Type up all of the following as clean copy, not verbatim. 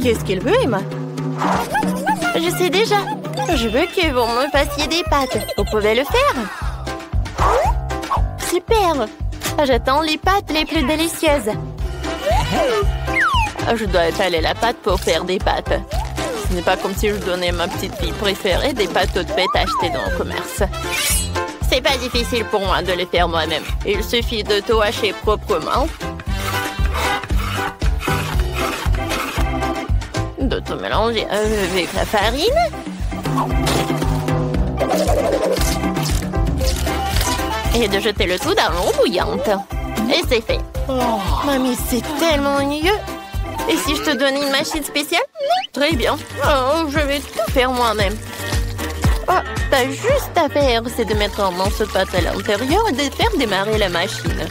Qu'est-ce qu'il veut, Emma? Je sais déjà. Je veux que vous me fassiez des pâtes. Vous pouvez le faire? Super! J'attends les pâtes les plus délicieuses. Je dois étaler la pâte pour faire des pâtes. Ce n'est pas comme si je donnais ma petite fille préférée des pâtes toutes faites achetées dans le commerce. C'est pas difficile pour moi de les faire moi-même. Il suffit de tout hacher proprement. De tout mélanger avec la farine. Et de jeter le tout dans l'eau bouillante. Et c'est fait. Oh, mamie, c'est tellement ennuyeux. Et si je te donnais une machine spéciale? Très bien. Oh, je vais tout faire moi-même. Oh, t'as juste à faire, c'est de mettre un morceau de pâte à l'intérieur et de faire démarrer la machine.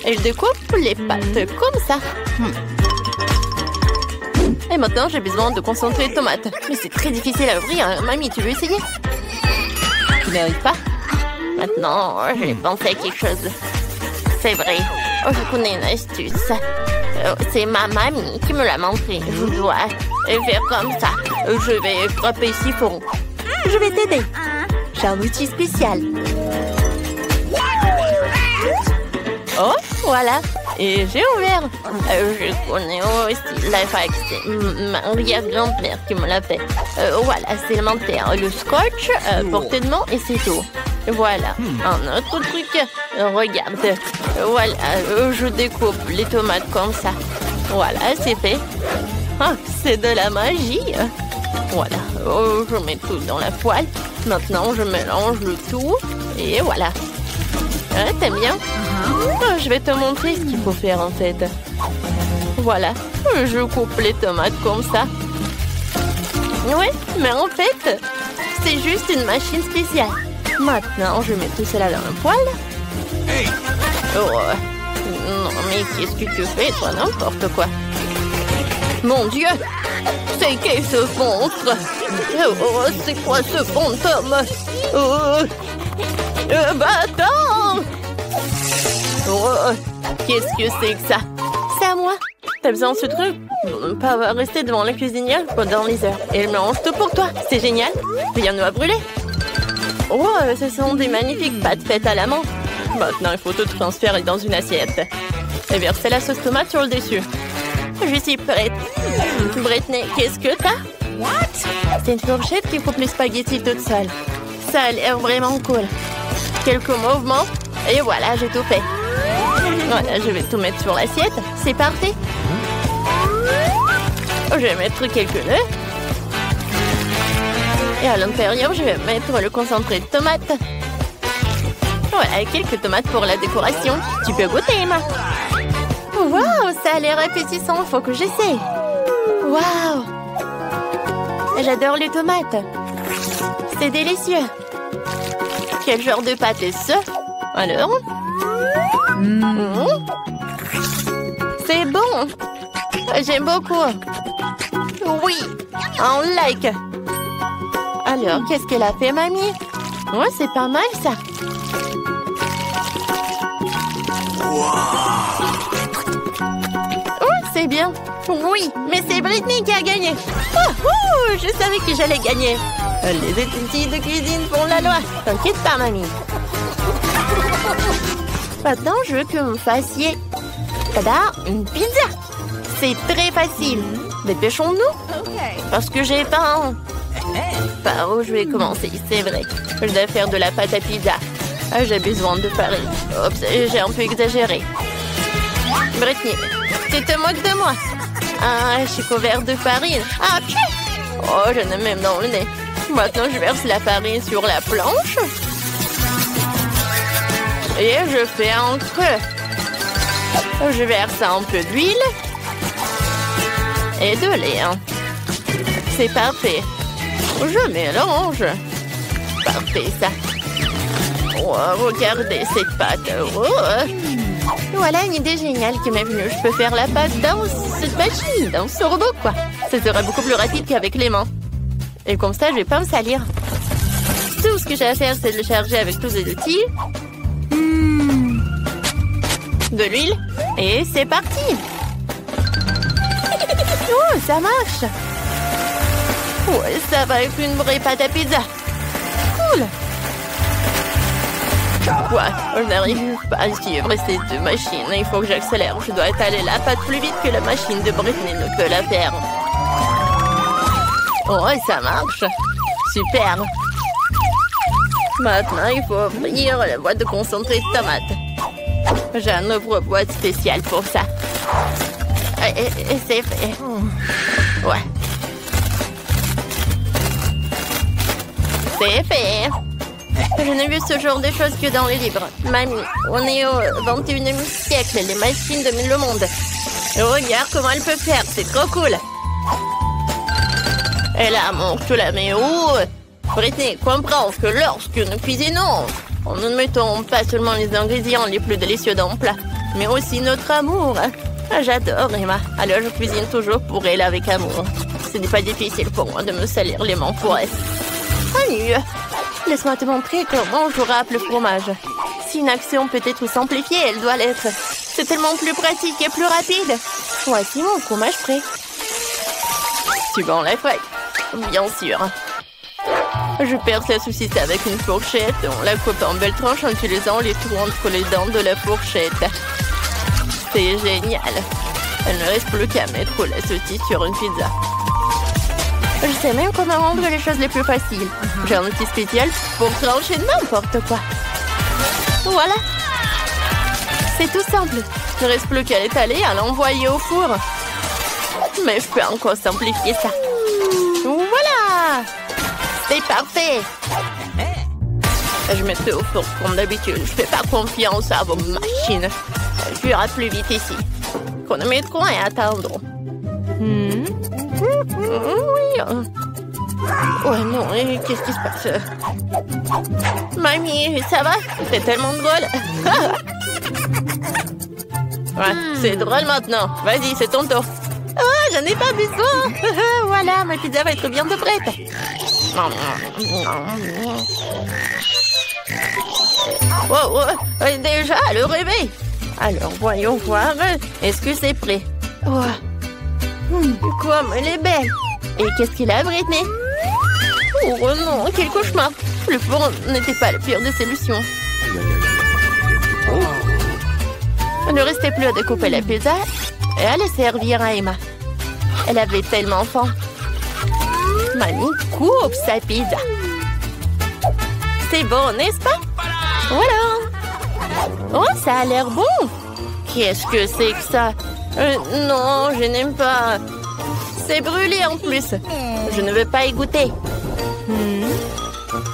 Et je découpe les pâtes comme ça. Et maintenant, j'ai besoin de concentré de tomates. Mais c'est très difficile à ouvrir. Mamie, tu veux essayer? Tu n'arrives pas? Maintenant, j'ai pensé à quelque chose. C'est vrai. Oh, je connais une astuce. C'est ma mamie qui me l'a montré. Je dois faire comme ça. Je vais frapper ici fort. Je vais t'aider. J'ai un outil spécial. Oh, voilà. Et j'ai ouvert. Je connais aussi la fac. C'est ma arrière-grand-mère qui me l'a fait. Voilà, c'est élémentaire. Le scotch, portée de main et c'est tout. Voilà, un autre truc. Regarde. Voilà, je découpe les tomates comme ça. Voilà, c'est fait. Ah, c'est de la magie. Voilà, je mets tout dans la poêle. Maintenant, je mélange le tout. Et voilà. T'aimes bien? Je vais te montrer ce qu'il faut faire en fait. Voilà, je coupe les tomates comme ça. Ouais, mais en fait, c'est juste une machine spéciale. Maintenant, je mets tout cela dans le poêle. Oh, non, mais qu'est-ce que tu fais, toi, n'importe quoi. Mon Dieu, c'est qui ce monstre? Oh, c'est quoi ce fantôme? Attends! Oh, qu'est-ce que c'est que ça? C'est à moi. T'as besoin de ce truc? Pas rester devant la cuisinière pendant les heures. Et elle mélange tout pour toi. C'est génial. Rien ne va brûler. Oh, ce sont des magnifiques pâtes faites à la main. Maintenant, il faut tout transférer dans une assiette. Et verser la sauce tomate sur le dessus. Je suis prête. Brittany, qu'est-ce que t'as? What? C'est une fourchette qui coupe les spaghettis toute seule. Ça a l'air vraiment cool. Quelques mouvements. Et voilà, j'ai tout fait. Voilà, je vais tout mettre sur l'assiette. C'est parfait. Je vais mettre quelques nœuds. Et à l'intérieur, je vais mettre le concentré de tomates. Voilà, quelques tomates pour la décoration. Tu peux goûter, Emma. Waouh, ça a l'air appétissant. Faut que j'essaie. Waouh. J'adore les tomates. C'est délicieux. Quel genre de pâte est-ce? Alors? C'est bon. J'aime beaucoup. Oui, un like. Alors, qu'est-ce qu'elle a fait, mamie? Oh, c'est pas mal, ça. Oh, c'est bien. Oui, mais c'est Brittany qui a gagné. Je savais que j'allais gagner. Les outils de cuisine font la loi. T'inquiète pas, mamie. Maintenant, je veux que vous me fassiez... Tada, une pizza. C'est très facile. Dépêchons-nous. Parce que j'ai faim. Par où je vais commencer? C'est vrai. Je dois faire de la pâte à pizza. J'ai besoin de farine. Oups, j'ai un peu exagéré. Brittany, tu te moques de moi? Je suis couverte de farine. Oh, j'en ai même dans le nez. Maintenant, je verse la farine sur la planche. Et je fais un creux. Je verse un peu d'huile. Et de lait. C'est parfait. Je mélange. Parfait, ça. Oh, regardez cette pâte. Oh. Voilà une idée géniale qui m'est venue. Je peux faire la pâte dans cette machine, dans ce robot, quoi. Ça sera beaucoup plus rapide qu'avec les mains. Et comme ça, je vais pas me salir. Tout ce que j'ai à faire, c'est de le charger avec tous les outils. De l'huile. Et c'est parti. Oh, ça marche. Ouais, ça va être une vraie pâte à pizza. Cool. Quoi? Je n'arrive pas à suivre ces deux machines. Il faut que j'accélère. Je dois étaler la pâte plus vite que la machine de Britney ne peut la faire. Oh, ça marche. Super. Maintenant, il faut ouvrir la boîte de concentré de tomates. J'ai un ouvre-boîte spécial pour ça. Et c'est fait. Ouais. C'est fait. Je n'ai vu ce genre de choses que dans les livres. Mamie, on est au 21e siècle. Les machines dominent le monde. Regarde comment elle peut faire. C'est trop cool. Elle a mon tout la mais où Britney comprend que lorsque nous cuisinons, nous ne mettons pas seulement les ingrédients les plus délicieux dans le plat, mais aussi notre amour. J'adore Emma, alors je cuisine toujours pour elle avec amour. Ce n'est pas difficile pour moi de me salir les mains pour elle. Salut, laisse-moi te montrer comment je râpe le fromage. Si une action peut être simplifiée, elle doit l'être. C'est tellement plus pratique et plus rapide. Voici mon fromage prêt. Tu vas en la feuille? Bien sûr. Je perce la saucisse avec une fourchette. On la coupe en belles tranches en utilisant les trous entre les dents de la fourchette. C'est génial. Il ne reste plus qu'à mettre la saucisse sur une pizza. Je sais même comment rendre les choses les plus faciles. J'ai un outil spécial pour trancher n'importe quoi. Voilà. C'est tout simple. Il ne reste plus qu'à l'étaler et à l'envoyer au four. Mais je peux encore simplifier ça. Voilà! C'est parfait! Je mettrai au four comme d'habitude. Je fais pas confiance à vos machines. Je irai plus vite ici. Chronométrons et attendons. Oui. Ouais, non, qu'est-ce qui se passe? Mamie, ça va? C'est tellement drôle. Ouais, c'est drôle maintenant. Vas-y, c'est ton tour. Oh, j'en ai pas besoin. Voilà, ma pizza va être bientôt prête. Oh, déjà, le réveil. Alors, voyons voir. Est-ce que c'est prêt? Oh. Comme elle est belle. Et qu'est-ce qu'il a, Britney? Oh non, quel cauchemar. Le four n'était pas la pire des solutions. Il ne restait plus à découper la pizza et à la servir à Emma. Elle avait tellement faim. Mamie coupe sa pizza. C'est bon, n'est-ce pas? Voilà. Oh, ça a l'air bon. Qu'est-ce que c'est que ça? Non, je n'aime pas. C'est brûlé en plus. Je ne veux pas y goûter.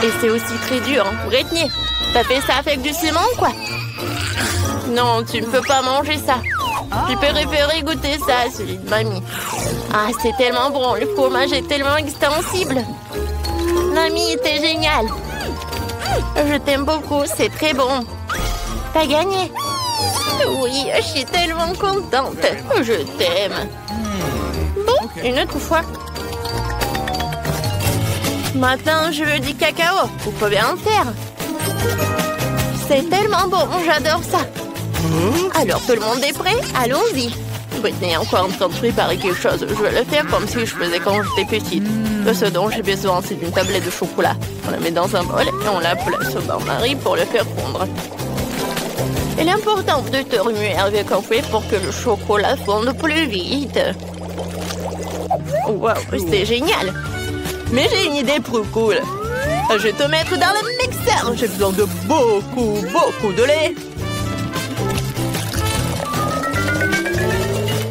Et c'est aussi très dur. Britney, t'as fait ça avec du ciment, quoi? Non, tu ne peux pas manger ça. Tu peux préférer goûter ça, celui de mamie. Ah, c'est tellement bon. Le fromage est tellement extensible. Mamie, t'es géniale. Je t'aime beaucoup, c'est très bon. T'as gagné. Oui, je suis tellement contente. Je t'aime. Bon, une autre fois. Maintenant, je veux du cacao. Vous pouvez en faire. C'est tellement bon, j'adore ça. Alors, tout le monde est prêt? Allons-y. Britney est encore en train de préparer quelque chose. Je vais le faire comme si je faisais quand j'étais petite. Ce dont j'ai besoin, c'est d'une tablette de chocolat. On la met dans un bol et on la place au bain-marie pour le faire fondre. Il est important de te remuer avec un fouet pour que le chocolat fonde plus vite. Wow, c'est génial. Mais j'ai une idée plus cool. Je vais te mettre dans le mixeur. J'ai besoin de beaucoup de lait.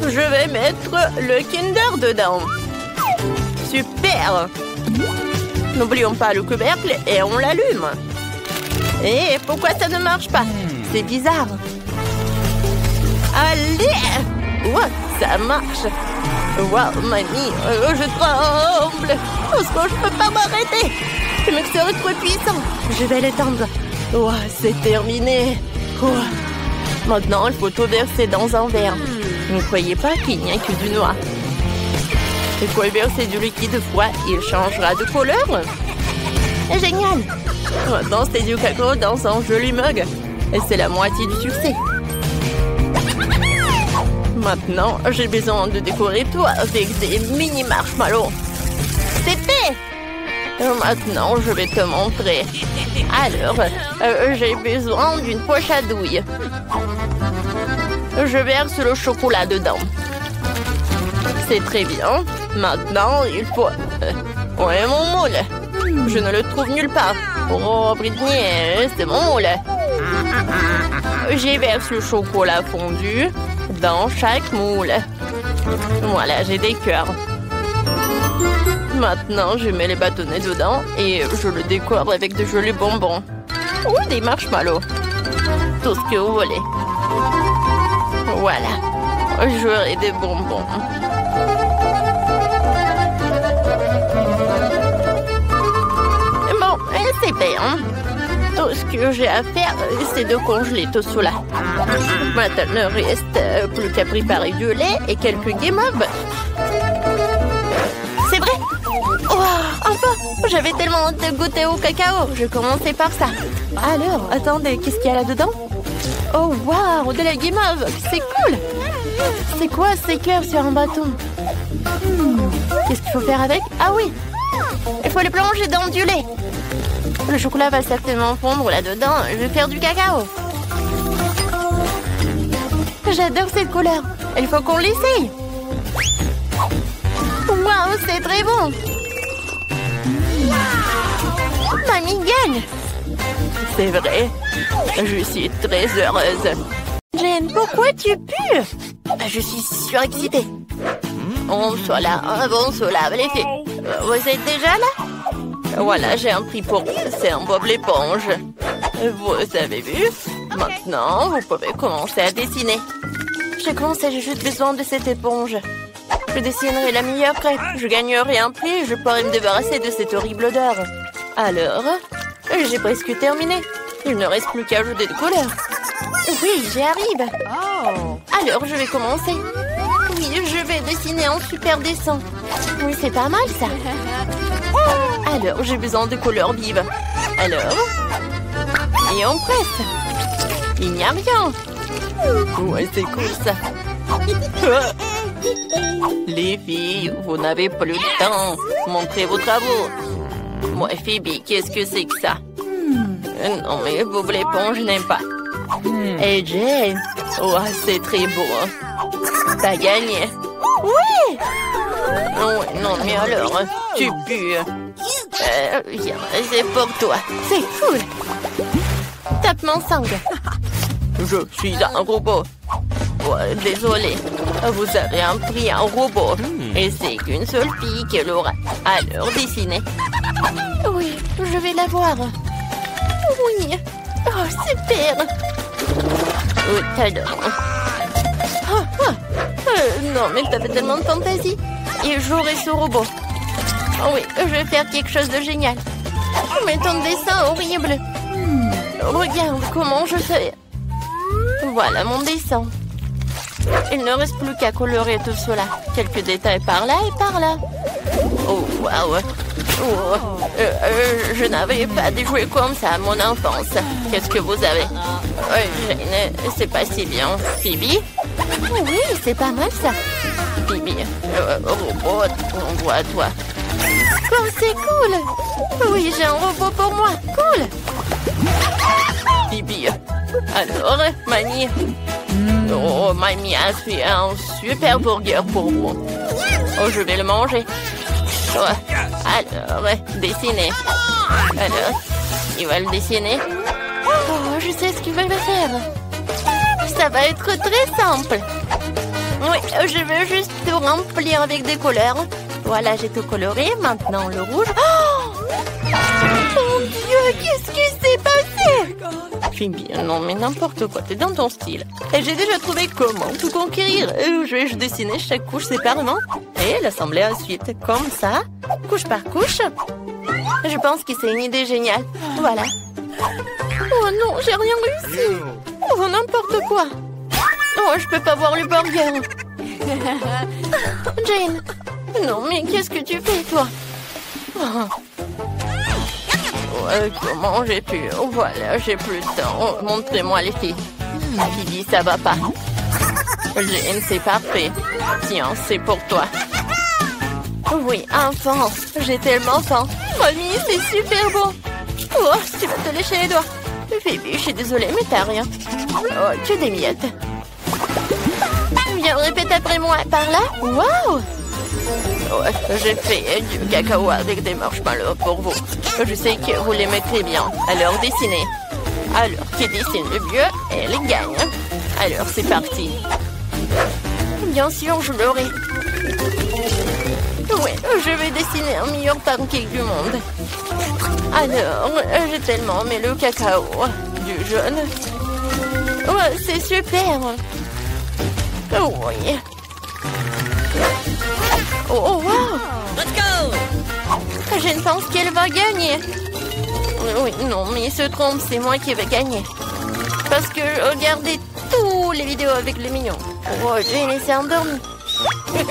Je vais mettre le Kinder dedans. Super. N'oublions pas le couvercle et on l'allume. Et pourquoi ça ne marche pas? C'est bizarre. Allez! Ouais, ça marche. Wow, mamie, je tremble. Parce que je peux pas m'arrêter. Le mixeur est trop puissant. Je vais l'éteindre. Ouais, c'est terminé. Ouais. Maintenant, il faut tout verser dans un verre. Ne croyez pas qu'il n'y a que du noir. Il faut verser du liquide froid. Il changera de couleur. Génial. Maintenant, c'est du cacao dans un joli mug. Et c'est la moitié du succès. Maintenant, j'ai besoin de décorer tout avec des mini marshmallows. C'est fait! Maintenant, je vais te montrer. Alors, j'ai besoin d'une poche à douille. Je verse le chocolat dedans. C'est très bien. Maintenant, il faut... Où est mon moule? Je ne le trouve nulle part. Oh, Britney, c'est mon moule. J'y verse le chocolat fondu dans chaque moule. Voilà, j'ai des cœurs. Maintenant, je mets les bâtonnets dedans et je le décore avec de jolis bonbons. Ou des marshmallows. Tout ce que vous voulez. Voilà. J'aurai des bonbons. Bon, c'est bien. Tout ce que j'ai à faire, c'est de congeler tout cela. Maintenant, il ne reste plus qu'à préparer du lait et quelques guimauves. C'est vrai? Oh, enfin! J'avais tellement hâte de goûter au cacao. Je commençais par ça. Alors, attendez, qu'est-ce qu'il y a là-dedans? Oh, waouh! De la guimauve! C'est cool! C'est quoi ces cœurs sur un bâton? Qu'est-ce qu'il faut faire avec? Ah oui! Il faut les plonger dans du lait. Le chocolat va certainement fondre là-dedans. Je vais faire du cacao. J'adore cette couleur. Il faut qu'on l'essaye. Waouh, c'est très bon. Mamie gagne. C'est vrai. Je suis très heureuse. Jane, pourquoi tu pues? Je suis surexcitée. On se lave, on se lave les filles. Vous êtes déjà là? Voilà, j'ai un prix pour vous. C'est un Bob l'éponge. Vous avez vu? Maintenant, vous pouvez commencer à dessiner. J'ai commencé, j'ai juste besoin de cette éponge. Je dessinerai la meilleure crêpe. Je gagnerai un prix et je pourrai me débarrasser de cette horrible odeur. Alors, j'ai presque terminé. Il ne reste plus qu'à ajouter des couleurs. Oui, j'y arrive. Alors, je vais commencer. Oui, je vais dessiner un super dessin. Oui, c'est pas mal, ça. Alors, j'ai besoin de couleurs vives. Alors, et on presse. Il n'y a rien. Ouais, c'est cool, ça. Les filles, vous n'avez plus le temps. Montrez vos travaux. Moi, Phoebe, qu'est-ce que c'est que ça? Non, mais Bob l'éponge, je n'aime pas. Et Jane, oh, c'est très beau. T'as gagné. Oui! Oh, non, mais alors, tu pues. Viens, c'est pour toi. C'est cool. Tape mon sang. Je suis un robot. Oh, désolé. Vous avez pris un robot. Et c'est qu'une seule fille qui l'aura. Alors, dessinez. Oui, je vais la voir. Oui. Oh, super. Oh, t'adore. Non, mais t'avais tellement de fantaisie. Et j'aurai ce robot. Oh oui, je vais faire quelque chose de génial. Mais ton dessin horrible. Regarde comment je fais. Voilà mon dessin. Il ne reste plus qu'à colorer tout cela. Quelques détails par là et par là. Oh, waouh. Oh, je n'avais pas de jouets comme ça à mon enfance. Qu'est-ce que vous avez? Jane, c'est pas si bien. Phoebe? Oui, c'est pas mal ça. Phoebe, robot, on voit à toi. Oh, c'est cool. Oui, j'ai un robot pour moi. Cool. Phoebe, alors, Mamie? Oh, Mamie a fait un super burger pour vous. Oh, je vais le manger. Oh, alors, dessinez. Alors, il va le dessiner. Oh, je sais ce qu'il va faire. Ça va être très simple. Oui, je veux juste tout remplir avec des couleurs. Voilà, j'ai tout coloré. Maintenant, le rouge. Oh, mon Dieu, qu'est-ce qui s'est passé? Phoebe, non, mais n'importe quoi, t'es dans ton style. Et j'ai déjà trouvé comment tout conquérir. Je vais dessiner chaque couche séparément et l'assembler ensuite, comme ça, couche par couche. Je pense que c'est une idée géniale. Voilà. Oh non, j'ai rien réussi. Oh, n'importe quoi. Oh, je peux pas voir le burger. Jane. Non, mais qu'est-ce que tu fais, toi? Comment j'ai pu? Oh, voilà, j'ai plus de temps. Oh, montrez-moi les filles. Phoebe, ça va pas. Jane, c'est parfait. Tiens, c'est pour toi. Oui, enfin. J'ai tellement faim. Mamie, c'est super bon. Oh, tu vas te lécher les doigts. Phoebe, je suis désolée, mais t'as rien. Oh, que des miettes. Viens, répète après moi. Par là? Waouh! Ouais, j'ai fait du cacao avec des marshmallows pour vous. Je sais que vous les mettrez bien. Alors, dessinez. Alors, qui dessine le mieux, elle gagne. Alors, c'est parti. Bien sûr, je l'aurai. Ouais, je vais dessiner un meilleur pancake du monde. Alors, j'ai tellement aimé le cacao du jaune. Ouais, c'est super. Oui. Oh, wow! Let's go! Je pense qu'elle va gagner. Oui, non, mais il se trompe, c'est moi qui vais gagner. Parce que je regardais toutes les vidéos avec les mignons. Oh, Jane s'est endormie.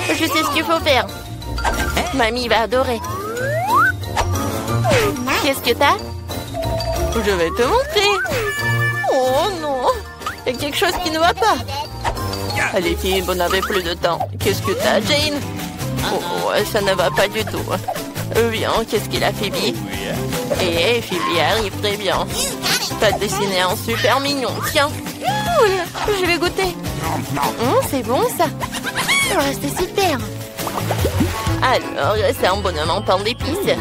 Je sais ce qu'il faut faire. Mamie va adorer. Qu'est-ce que t'as? Je vais te montrer. Oh non! Il y a quelque chose qui ne va pas. Allez, filles, vous n'avez plus de temps. Qu'est-ce que t'as, Jane? Oh, ça ne va pas du tout. Bien, qu'est-ce qu'il a, Phoebe? Et Phoebe arrive très bien. T'as dessiné un super mignon, tiens. Oui, je vais goûter. C'est bon, ça. Ouais, c'est super. Alors, c'est un bonhomme en pain d'épices.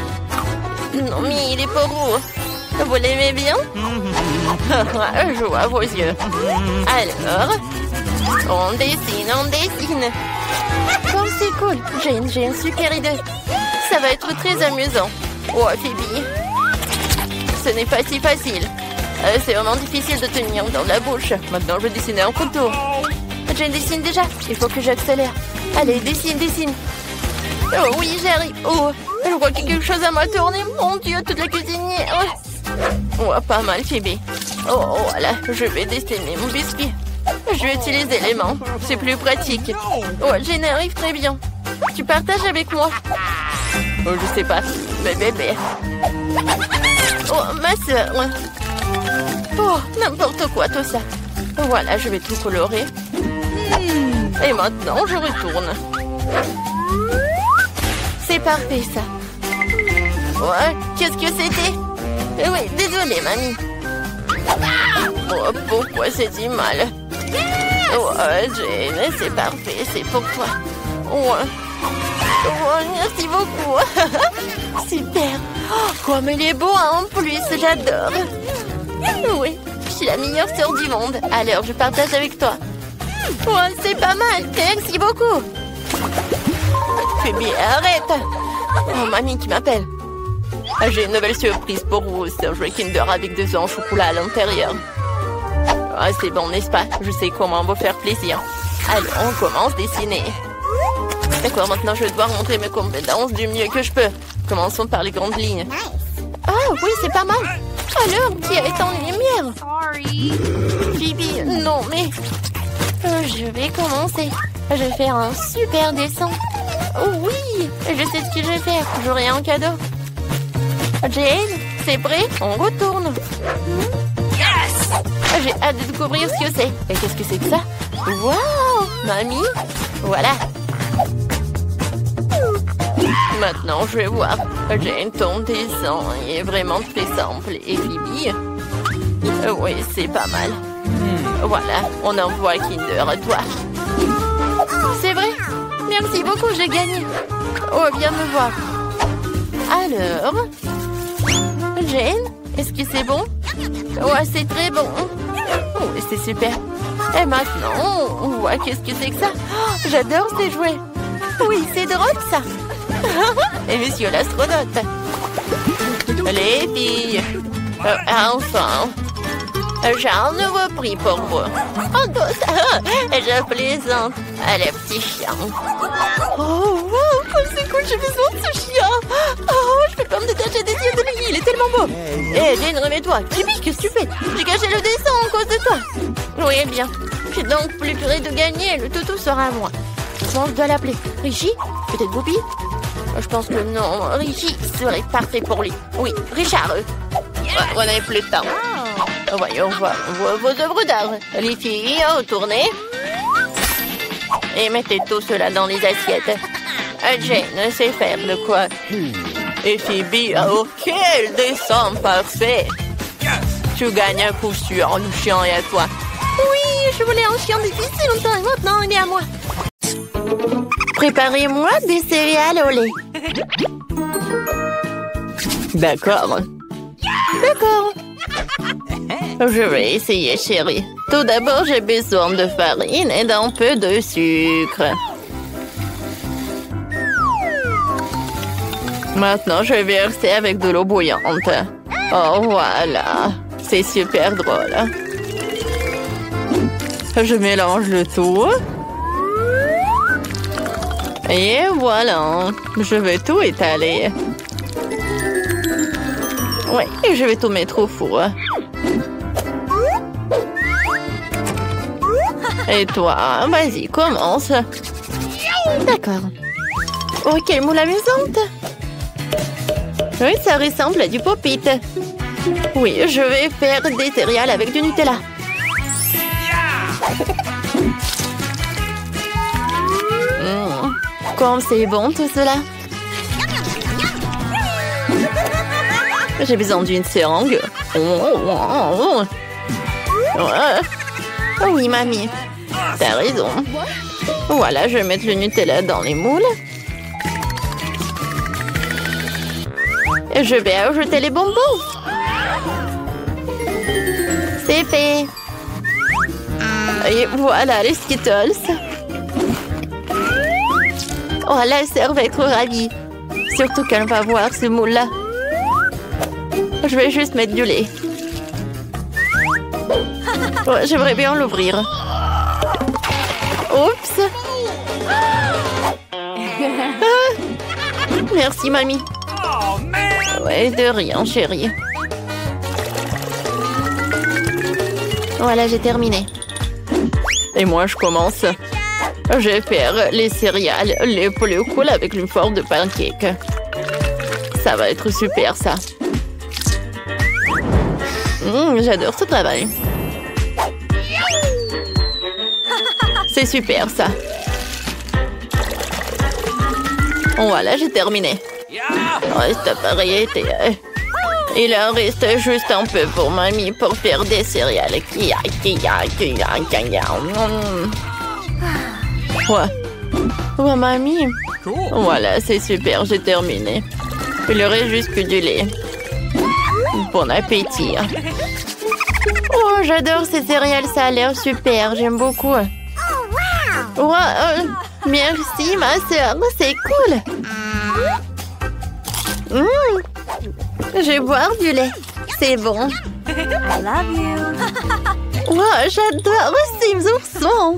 Non, mais il est pas beau. Vous l'aimez bien? Je vois vos yeux. Alors, on dessine, on dessine. Oh, c'est cool. J'ai une super idée. Ça va être très amusant. Oh, Phoebe. Ce n'est pas si facile. C'est vraiment difficile de tenir dans la bouche. Maintenant, je vais dessiner un contour. Jane dessine déjà. Il faut que j'accélère. Allez, dessine, dessine. Oh oui, j'arrive. Oh, je vois qu'il y a quelque chose à mal tourner. Mon Dieu, toute la cuisinière. Oh, pas mal, Phoebe. Oh, voilà, je vais dessiner mon biscuit. Je vais utiliser les mains. C'est plus pratique. Oh, Jane arrive très bien. Tu partages avec moi? Oh, je sais pas. Mais bébé. Oh, ma soeur. Oh, n'importe quoi, tout ça. Voilà, je vais tout colorer. Et maintenant, je retourne. C'est parfait, ça. Ouais, qu'est-ce que c'était? Oui, désolée, mamie. Oh, pourquoi c'est si mal? Oh, Jane, c'est parfait, c'est pour toi. Ouais. Oh, merci beaucoup. Super. Oh, comme il est beau, hein, en plus, j'adore. Oui, je suis la meilleure sœur du monde. Alors, je partage avec toi. Ouais, c'est pas mal. Merci beaucoup. Phoebe, arrête. Oh, mamie qui m'appelle. J'ai une nouvelle surprise pour vous. C'est un jouet Kinder avec des œufs en chocolat à l'intérieur. Ah, c'est bon, n'est-ce pas? Je sais comment vous faire plaisir. Allez, on commence à dessiner. D'accord, maintenant je vais devoir montrer mes compétences du mieux que je peux. Commençons par les grandes lignes. Ah oui, c'est pas mal. Alors, qui a éteint les lumières? Phoebe, non mais... je vais commencer. Je vais faire un super dessin. Oh oui, je sais ce que je vais faire. J'aurai un cadeau. Jane, c'est prêt? On retourne. Yes! J'ai hâte de découvrir ce que c'est. Et qu'est-ce que c'est que ça? Waouh, mamie. Voilà. Maintenant, je vais voir. Jane, ton dessin est vraiment très simple. Et Phoebe? Oui, c'est pas mal. Voilà, on envoie Kinder à toi. C'est vrai? Merci beaucoup, j'ai gagné. Oh, viens me voir. Alors, Jane, est-ce que c'est bon? Ouais, c'est très bon. Oh, c'est super. Et maintenant, on voit qu'est-ce que c'est que ça. Oh, j'adore ces jouets. Oui, c'est drôle ça. Et monsieur l'astronaute. Les filles. Enfin. J'ai un nouveau prix pour vous. Oh, je plaisante. Allez, petit chien. Oh, wow, comme c'est cool, j'ai besoin de ce chien. Oh, je peux pas me détacher des yeux de lui, il est tellement beau. Hé, Jane, réveille-toi. Phoebe, qu'est-ce que tu fais? J'ai gâché le dessin à cause de toi. Oui, bien. J'ai donc plus près de gagner. Le toutou sera à moi. Comment je dois l'appeler? Richie? Peut-être Bobby? Je pense que non. Richie serait parfait pour lui. Oui, Richard. On n'avait plus de temps. Voyons voir vos œuvres d'art. Les filles, retournez. et mettez tout cela dans les assiettes. Jane sait faire le quoi. Et Phoebe, oh, quel dessin parfait! Tu gagnes un coup sûr, le chien est à toi. Oui, je voulais un chien depuis si longtemps et maintenant il est à moi. Préparez-moi des céréales au lait. D'accord. D'accord. Je vais essayer, chérie. Tout d'abord, j'ai besoin de farine et d'un peu de sucre. Maintenant, je vais verser avec de l'eau bouillante. Oh, voilà. C'est super drôle. Je mélange le tout. Et voilà. Je vais tout étaler. Oui, et je vais tout mettre au four. Et toi, vas-y, commence. D'accord. Oh, quelle moule amusante. Oui, ça ressemble à du pop-it. Oui, je vais faire des céréales avec du Nutella. Comme c'est bon tout cela. J'ai besoin d'une seringue. Oh oui, mamie. T'as raison. Voilà, je vais mettre le Nutella dans les moules. Et je vais ajouter les bonbons. C'est fait. Et voilà les Skittles. Oh, la sœur va être ravie. Surtout qu'elle va voir ce moule-là. Je vais juste mettre du lait. Oh, j'aimerais bien l'ouvrir. Oups. Merci, mamie. Ouais, de rien, chérie. Voilà, j'ai terminé. Et moi, je commence. Je vais faire les céréales les plus cool avec une forme de pancake. Ça va être super, ça. J'adore ce travail. C'est super, ça. Voilà, j'ai terminé. Oh, cet appareil était... Il en reste juste un peu pour mamie pour faire des céréales. Ouais, mamie. Voilà, c'est super, j'ai terminé. Il reste juste que du lait. Bon appétit. Oh, j'adore ces céréales, ça a l'air super, j'aime beaucoup. Oh, merci, ma soeur, c'est cool. Je vais boire du lait, c'est bon. I love you. Oh, j'adore ces oursons.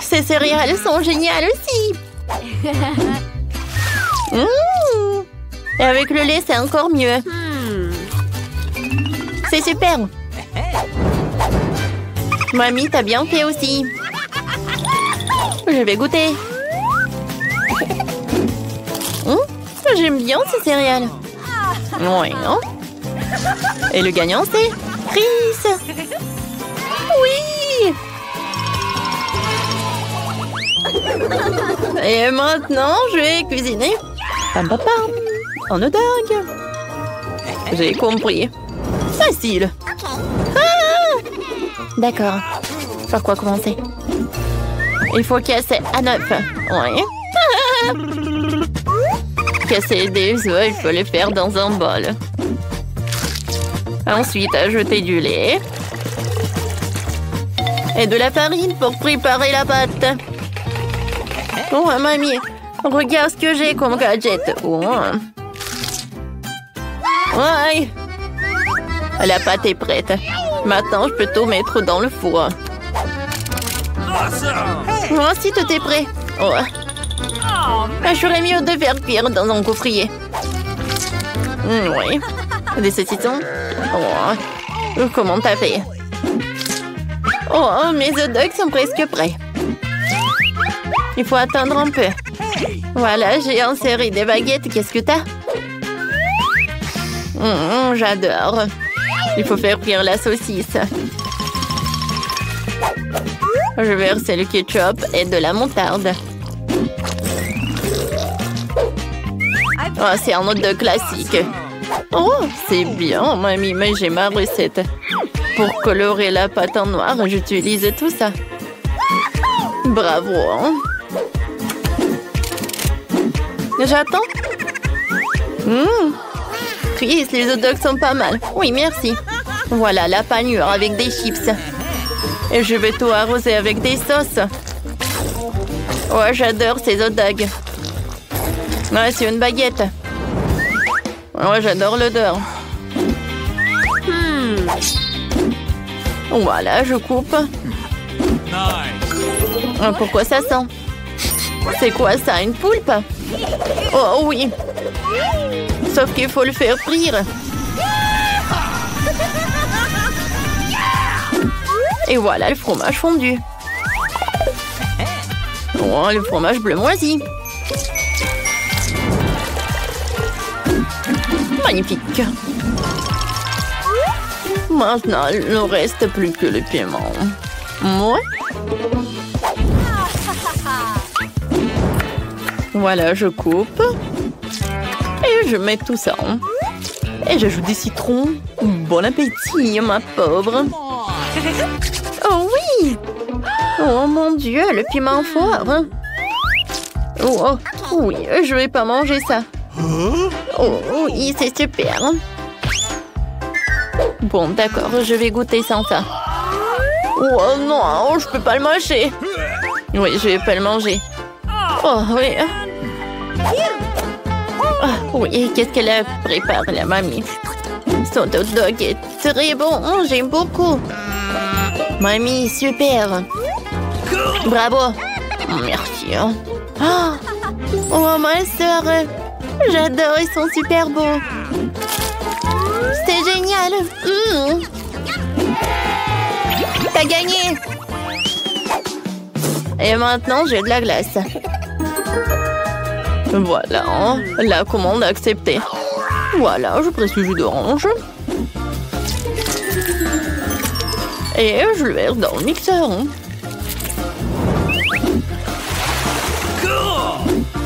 Ces céréales sont géniales aussi. Et avec le lait, c'est encore mieux. C'est super. Mamie, t'as bien fait aussi. Je vais goûter. J'aime bien ces céréales. Oui, hein? Et le gagnant, c'est Chris. Oui. Et maintenant, je vais cuisiner. Pam, pam, pam. En dingue. J'ai compris. Facile. Ah! D'accord. Par quoi commencer? Il faut casser à 9. Oui. Casser des œufs, il faut les faire dans un bol. Ensuite, ajouter du lait. Et de la farine pour préparer la pâte. Oh, mamie, regarde ce que j'ai comme gadget. Oh. Ouais. La pâte est prête. Maintenant, je peux tout mettre dans le four. Voici, tout est prêt. Oh. Je ferais mieux de faire cuire dans un gaufrier. Oui. Des saucissons. Oh. Comment t'as fait? Oh, mes hot dogs sont presque prêts. Il faut attendre un peu. Voilà, j'ai inséré des baguettes. Qu'est-ce que t'as? J'adore. Il faut faire cuire la saucisse. Je vais verser le ketchup et de la moutarde. Ah, c'est un hot dog classique. Oh, c'est bien, mamie, mais j'ai ma recette. Pour colorer la pâte en noir, j'utilise tout ça. Bravo, hein? J'attends. Chris, les hot dogs sont pas mal. Oui, merci. Voilà la panure avec des chips. Et je vais tout arroser avec des sauces. Ouais, j'adore ces hot dogs. Ouais, c'est une baguette. Ouais, j'adore l'odeur. Voilà, je coupe. Pourquoi ça sent? C'est quoi ça, une poulpe? Oh oui. Sauf qu'il faut le faire frire. Et voilà le fromage fondu. Oh, le fromage bleu moisi. Magnifique. Maintenant, il ne reste plus que le piment. Moi. Voilà, je coupe. Et je mets tout ça. Et j'ajoute des citrons. Bon appétit, ma pauvre. Oh oui! Oh mon Dieu, le piment fort. Oh oui, je vais pas manger ça. Oh oui, c'est super. Bon, d'accord, je vais goûter sans ça. Oh non, je peux pas le manger. Oui, je vais pas le manger. Oh oui. Ah, oui, qu'est-ce qu'elle a préparé, la mamie? Son hot dog est très bon, j'aime beaucoup. Mamie, super. Bravo. Merci. Oh, ma soeur. J'adore, ils sont super beaux. C'était génial. T'as gagné. Et maintenant, j'ai de la glace. Voilà, la commande acceptée. Voilà, je presse le jus d'orange. Et je le verse dans le mixeur.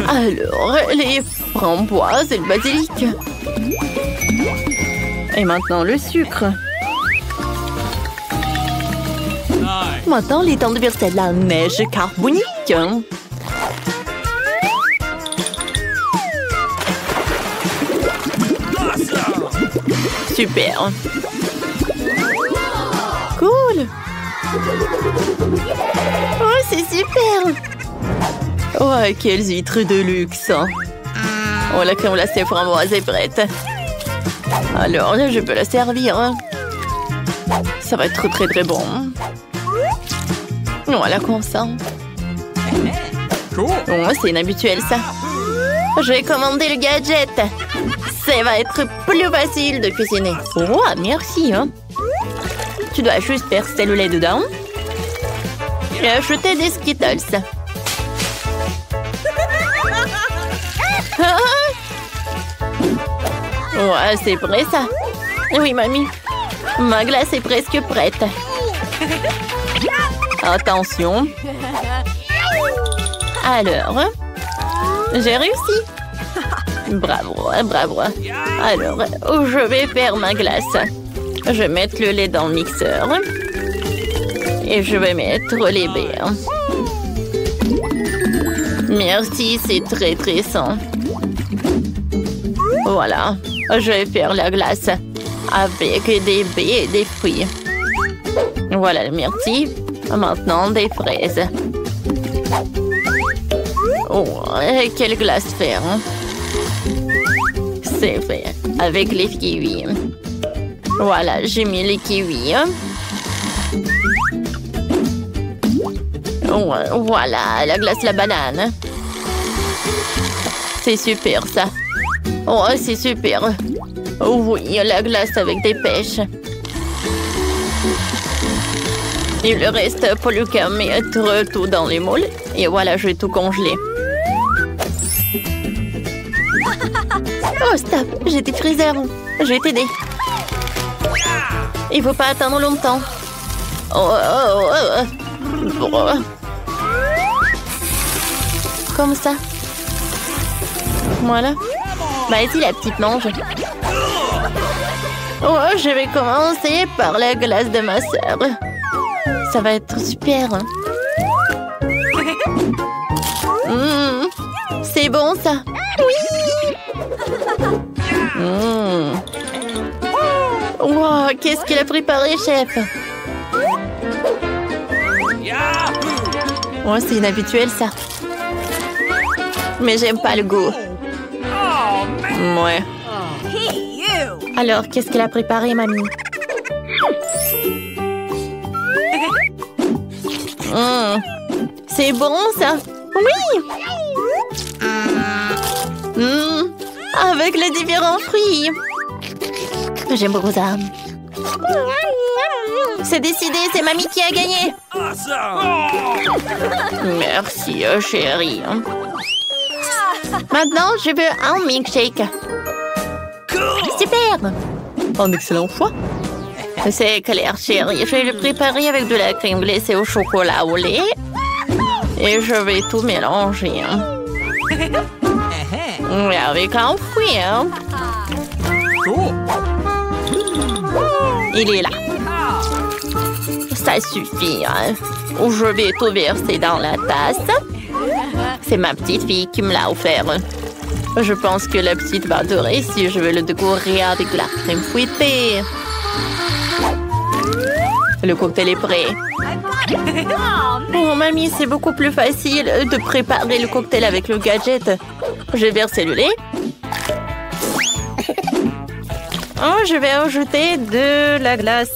Alors, les framboises et le basilic. Et maintenant, le sucre. Maintenant, il est temps de verser de la neige carbonique. Super. Cool. Oh, c'est super. Oh, quelles huîtres de luxe. Oh, la crème glacée framboise est prête. Alors, je peux la servir. Ça va être très très bon. Voilà comme ça. Oh, c'est inhabituel ça. Je vais commander le gadget. Ça va être plus facile de cuisiner. Oh, merci. Tu dois juste verser le lait dedans. Et ajouter des Skittles. Ouais, c'est prêt ça. Oui, mamie. Ma glace est presque prête. Attention. Alors, j'ai réussi. Bravo, bravo. Alors, je vais faire ma glace. Je vais mettre le lait dans le mixeur. Et je vais mettre les baies. Merci, c'est très très sain. Voilà, je vais faire la glace avec des baies et des fruits. Voilà, merci. Maintenant, des fraises. Oh, quelle glace faire. C'est fait, avec les kiwis. Voilà, j'ai mis les kiwis. Voilà, la glace la banane. C'est super ça. Oh, c'est super. Oh oui, la glace avec des pêches. Il reste plus qu'à mettre tout dans les moules. Et voilà, je vais tout congeler. Oh, stop, j'ai des fryseurs. Je vais t'aider. Il faut pas attendre longtemps. Comme ça. Voilà. Vas-y, la petite mange. Oh, je vais commencer par la glace de ma sœur. Ça va être super. C'est bon, ça. Oui. Wow, qu'est-ce qu'il a préparé, chef? Oh, c'est inhabituel, ça. Mais j'aime pas le goût. Ouais. Alors, qu'est-ce qu'elle a préparé, mamie? C'est bon, ça? Oui! Avec les différents fruits. J'aime beaucoup ça. C'est décidé, c'est mamie qui a gagné. Merci, chérie. Maintenant, je veux un milkshake. Super! Un excellent choix. C'est clair, chérie. Je vais le préparer avec de la crème glacée au chocolat au lait. Et je vais tout mélanger. Et avec un fruit. Il est là. Ça suffit. Je vais tout verser dans la tasse. C'est ma petite fille qui me l'a offert. Je pense que la petite va adorer si je vais le décorer avec de la crème fouettée. Le cocktail est prêt. Oh, mamie, c'est beaucoup plus facile de préparer le cocktail avec le gadget. Je vais verser le lait. Oh, je vais ajouter de la glace.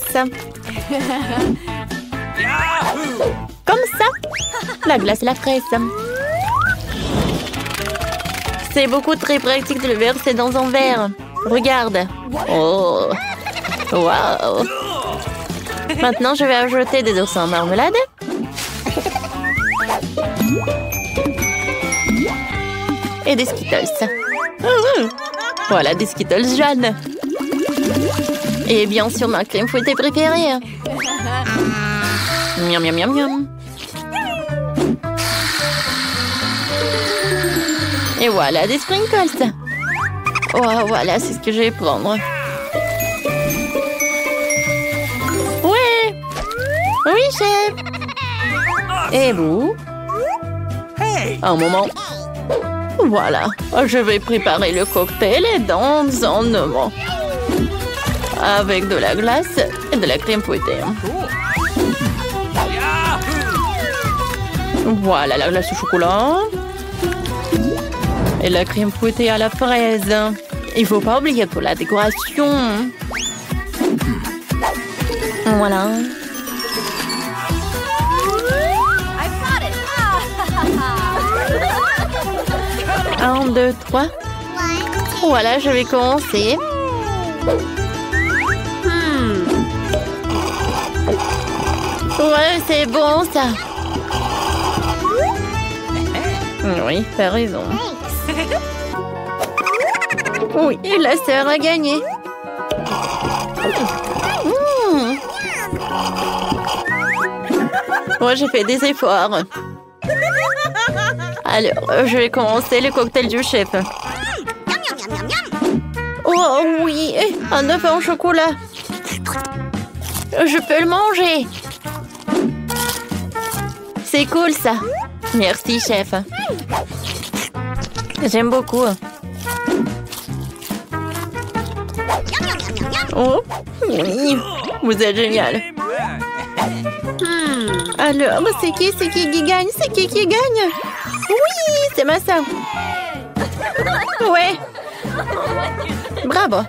Comme ça. La glace et la fraise. C'est beaucoup très pratique de le verser dans un verre. Regarde. Oh. Wow. Maintenant, je vais ajouter des oursins en marmelade. Et des Skittles. Voilà, des Skittles jaunes. Et bien sûr, ma crème fouettée préférée. Miam, miam, miam, miam. Et voilà, des sprinkles. Oh, voilà, c'est ce que je vais prendre. Ouais. Oui, chef. Et vous? Un moment. Voilà, je vais préparer le cocktail dans un moment. Avec de la glace et de la crème fouettée. Voilà la glace au chocolat. Et la crème fouettée à la fraise. Il ne faut pas oublier pour la décoration. Voilà. Un, deux, trois. Voilà, je vais commencer. Ouais, c'est bon, ça. Oui, t'as raison. Oui, la sœur a gagné. Moi, j'ai fait des efforts. Alors, je vais commencer le cocktail du chef. Oh oui, un œuf en chocolat. Je peux le manger. C'est cool, ça. Merci, chef. J'aime beaucoup. Oh, oui. Vous êtes génial. Alors, c'est qui gagne? C'est qui gagne? Oui, c'est ma sœur. Ouais. Bravo.